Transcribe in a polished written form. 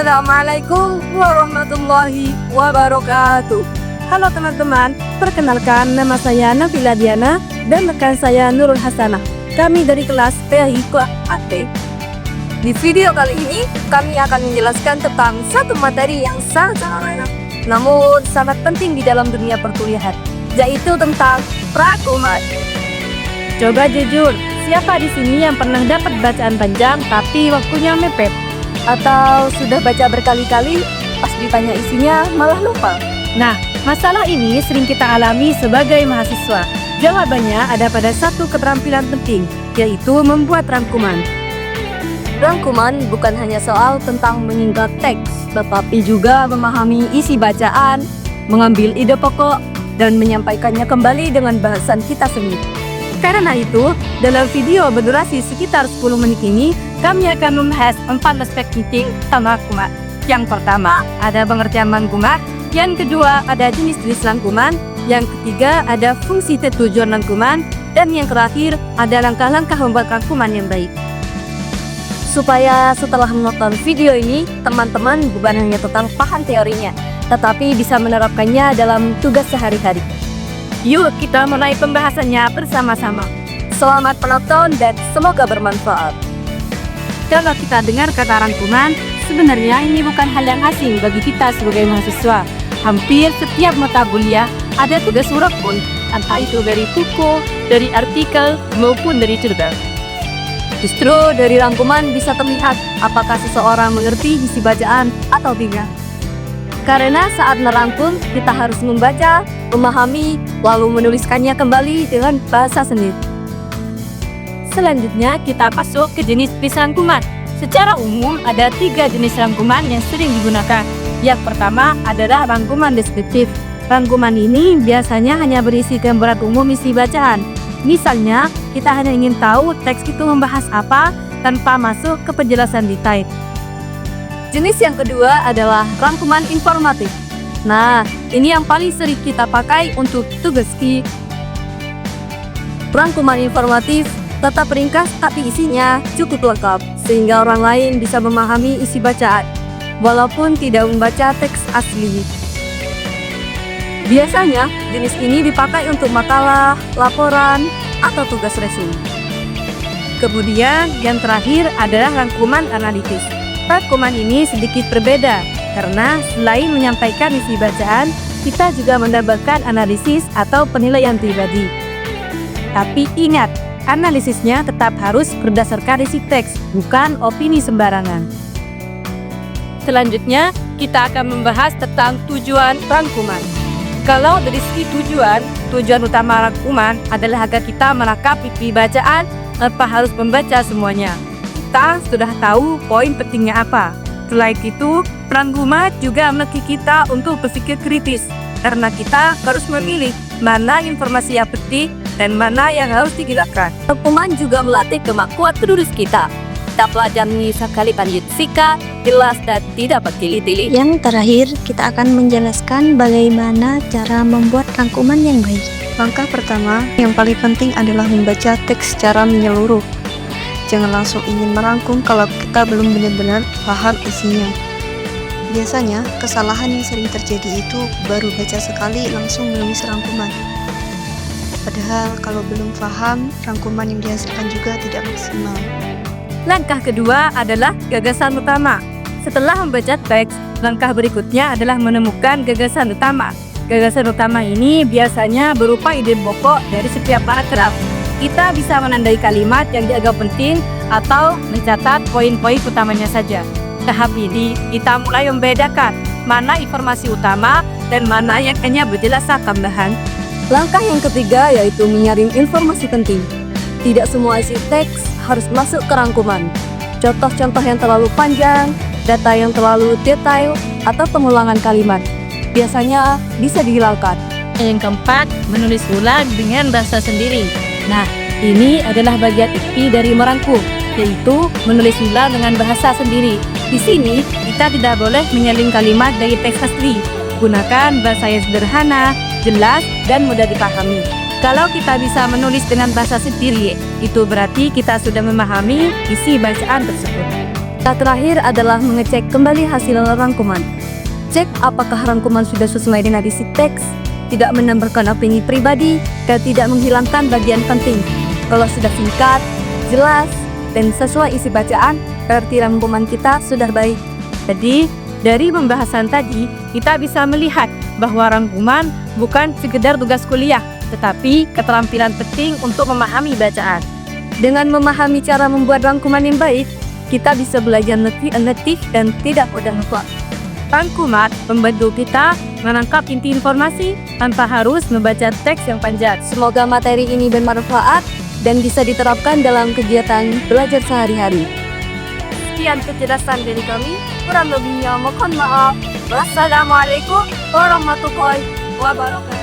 Assalamualaikum warahmatullahi wabarakatuh. Halo teman-teman, perkenalkan nama saya Nabila Diana dan rekan saya Nurul Hasanah. Kami dari kelas PAIQ AT. Di video kali ini, kami akan menjelaskan tentang satu materi yang sangat sederhana, namun sangat penting di dalam dunia perkuliahan, yaitu tentang rangkuman. Coba jujur, siapa di sini yang pernah dapat bacaan panjang tapi waktunya mepet? Atau sudah baca berkali-kali, pas ditanya isinya malah lupa? Nah, masalah ini sering kita alami sebagai mahasiswa. Jawabannya ada pada satu keterampilan penting, yaitu membuat rangkuman. Rangkuman bukan hanya soal tentang menyingkat teks, tetapi juga memahami isi bacaan, mengambil ide pokok, dan menyampaikannya kembali dengan bahasan kita sendiri. Karena itu, dalam video berdurasi sekitar 10 menit ini, kami akan membahas 4 aspek penting tentang rangkuman. Yang pertama, ada pengertian rangkuman. Yang kedua, ada jenis-jenis rangkuman. Yang ketiga, ada fungsi dan tujuan rangkuman. Dan yang terakhir, ada langkah-langkah membuat rangkuman yang baik. Supaya setelah menonton video ini, teman-teman bukan hanya total paham teorinya, tetapi bisa menerapkannya dalam tugas sehari-hari. Yuk kita mulai pembahasannya bersama-sama. Selamat menonton dan semoga bermanfaat. Kalau kita dengar kata rangkuman, sebenarnya ini bukan hal yang asing bagi kita sebagai mahasiswa. Hampir setiap mata kuliah ada tugas rangkuman, entah itu dari buku, dari artikel, maupun dari cerita. Justru dari rangkuman bisa terlihat apakah seseorang mengerti isi bacaan atau tidak. Karena saat merangkum, kita harus membaca, memahami, lalu menuliskannya kembali dengan bahasa sendiri. Selanjutnya, kita masuk ke jenis rangkuman. Secara umum, ada 3 jenis rangkuman yang sering digunakan. Yang pertama adalah rangkuman deskriptif. Rangkuman ini biasanya hanya berisi gambaran umum isi bacaan. Misalnya, kita hanya ingin tahu teks itu membahas apa tanpa masuk ke penjelasan detail. Jenis yang kedua adalah rangkuman informatif. Nah, ini yang paling sering kita pakai untuk tugas ki. Rangkuman informatif tetap ringkas tapi isinya cukup lengkap, sehingga orang lain bisa memahami isi bacaan, walaupun tidak membaca teks asli. Biasanya, jenis ini dipakai untuk makalah, laporan, atau tugas resume. Kemudian, yang terakhir adalah rangkuman analitis. Rangkuman ini sedikit berbeda, karena selain menyampaikan isi bacaan, kita juga menambahkan analisis atau penilaian pribadi. Tapi ingat, analisisnya tetap harus berdasarkan isi teks, bukan opini sembarangan. Selanjutnya, kita akan membahas tentang tujuan rangkuman. Kalau dari segi tujuan utama rangkuman adalah agar kita menangkap isi bacaan tanpa harus membaca semuanya. Kita sudah tahu poin pentingnya apa. Selain itu, rangkuman juga melatih kita untuk berpikir kritis, karena kita harus memilih mana informasi yang penting dan mana yang harus digunakan. Rangkuman juga melatih kemampuan menulis kita. Kita pelajari sekali lanjut singkat, jelas, dan tidak bertele-tele. Yang terakhir, kita akan menjelaskan bagaimana cara membuat rangkuman yang baik. Langkah pertama yang paling penting adalah membaca teks secara menyeluruh. Jangan langsung ingin merangkum kalau kita belum benar-benar paham isinya. Biasanya, kesalahan yang sering terjadi itu baru baca sekali langsung menulis rangkuman. Padahal kalau belum paham, rangkuman yang dihasilkan juga tidak maksimal. Langkah kedua adalah gagasan utama. Setelah membaca teks, langkah berikutnya adalah menemukan gagasan utama. Gagasan utama ini biasanya berupa ide pokok dari setiap paragraf. Kita bisa menandai kalimat yang dianggap penting atau mencatat poin-poin utamanya saja. Tahap ini kita mulai membedakan mana informasi utama dan mana yang hanya penjelasan tambahan. Langkah yang ketiga yaitu menyaring informasi penting. Tidak semua isi teks harus masuk ke rangkuman. Contoh-contoh yang terlalu panjang, data yang terlalu detail, atau pengulangan kalimat biasanya bisa dihilangkan. Yang keempat, menulis ulang dengan bahasa sendiri. Nah, ini adalah bagian inti dari merangkum, yaitu menulis ulang dengan bahasa sendiri. Di sini, kita tidak boleh menyelin kalimat dari teks asli. Gunakan bahasa yang sederhana, jelas, dan mudah dipahami. Kalau kita bisa menulis dengan bahasa sendiri, itu berarti kita sudah memahami isi bacaan tersebut. Yang terakhir adalah mengecek kembali hasil rangkuman. Cek apakah rangkuman sudah sesuai dengan isi teks, tidak menambahkan opini pribadi, dan tidak menghilangkan bagian penting. Kalau sudah singkat, jelas, dan sesuai isi bacaan, berarti rangkuman kita sudah baik. Jadi, dari pembahasan tadi, kita bisa melihat bahwa rangkuman bukan sekedar tugas kuliah, tetapi keterampilan penting untuk memahami bacaan. Dengan memahami cara membuat rangkuman yang baik, kita bisa belajar letih dan tidak mudah lupa. Rangkuman membantu kita menangkap inti informasi tanpa harus membaca teks yang panjang. Semoga materi ini bermanfaat dan bisa diterapkan dalam kegiatan belajar sehari-hari. Sekian penjelasan dari kami, kurang lebihnya mohon maaf. Wassalamualaikum warahmatullahi wabarakatuh.